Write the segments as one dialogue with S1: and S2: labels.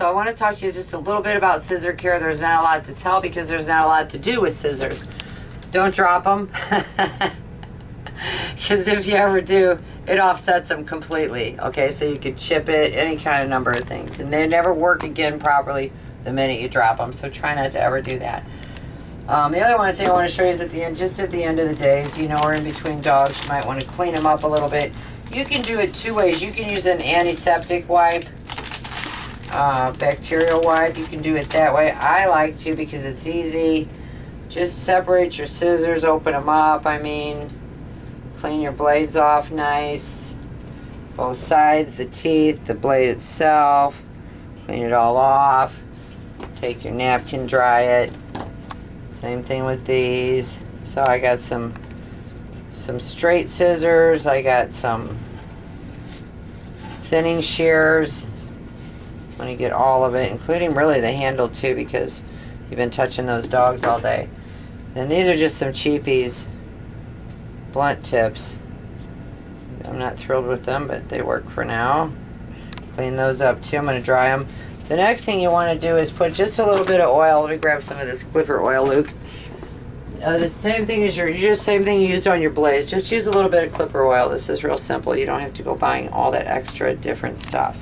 S1: So I want to talk to you just a little bit about scissor care. There's not a lot to tell because there's not a lot to do with scissors. Don't drop them. Because if you ever do, it offsets them completely. Okay, so you could chip it, any kind of number of things. And they never work again properly the minute you drop them. So try not to ever do that. The other one thing I want to show you is at the end, just at the end of the day, is, you know, we're in between dogs. You might want to clean them up a little bit. You can do it two ways. You can use an antiseptic wipe, bacterial wipe. You can do it that way. I like to because it's easy. Just separate your scissors, open them up. I mean, clean your blades off nice. Both sides, the teeth, the blade itself. Clean it all off. Take your napkin, dry it. Same thing with these. So I got some straight scissors. I got some thinning shears. I'm going to get all of it, including really the handle too, because you've been touching those dogs all day. And these are just some cheapies, blunt tips. I'm not thrilled with them, but they work for now. Clean those up too. I'm going to dry them. The next thing you want to do is put just a little bit of oil. Let me grab some of this Clipper oil, Luke. The same thing as same thing you used on your blades. Just use a little bit of Clipper oil. This is real simple. You don't have to go buying all that extra different stuff.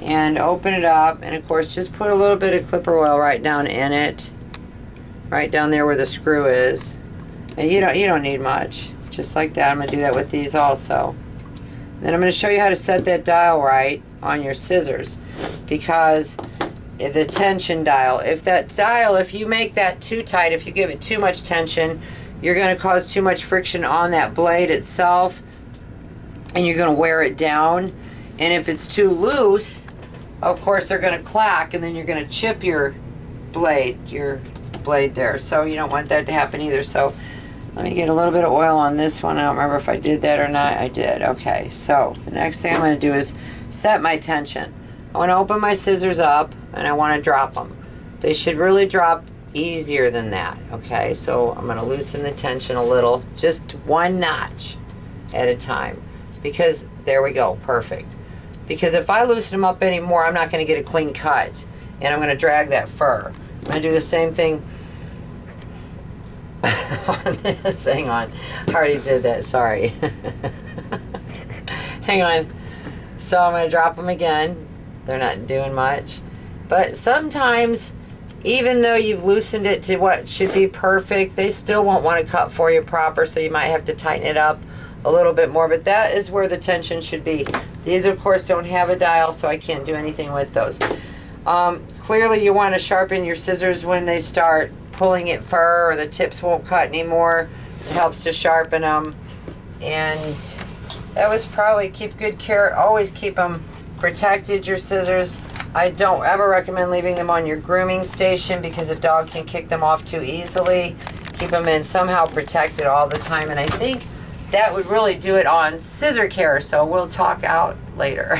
S1: And open it up, and of course just put a little bit of Clipper oil right down in it, right down there where the screw is. And you don't need much. Just like that. I'm going to do that with these also. Then I'm going to show you how to set that dial right on your scissors, because the tension dial, if you make that too tight, if you give it too much tension, you're going to cause too much friction on that blade itself, and you're going to wear it down. And if it's too loose, of course they're going to clack, and then you're going to chip your blade there. So you don't want that to happen either. So let me get a little bit of oil on this one. I don't remember if I did that or not. I did. Okay, so the next thing I'm going to do is set my tension. I want to open my scissors up, and I want to drop them. They should really drop easier than that. Okay, so I'm going to loosen the tension a little, just one notch at a time, because there we go, perfect. Because if I loosen them up anymore, I'm not going to get a clean cut, and I'm going to drag that fur. I'm going to do the same thing on this. Hang on, I already did that, sorry. Hang on. So I'm going to drop them again. They're not doing much. But sometimes, even though you've loosened it to what should be perfect, they still won't want to cut for you proper, so you might have to tighten it up a little bit more. But that is where the tension should be. These, of course, don't have a dial, so I can't do anything with those. Clearly, you want to sharpen your scissors when they start pulling at fur, or the tips won't cut anymore. It helps to sharpen them. And that was probably, keep good care, always keep them protected, your scissors. I don't ever recommend leaving them on your grooming station, because a dog can kick them off too easily. Keep them in somehow protected all the time, and I think that would really do it on scissor care, so we'll talk out later.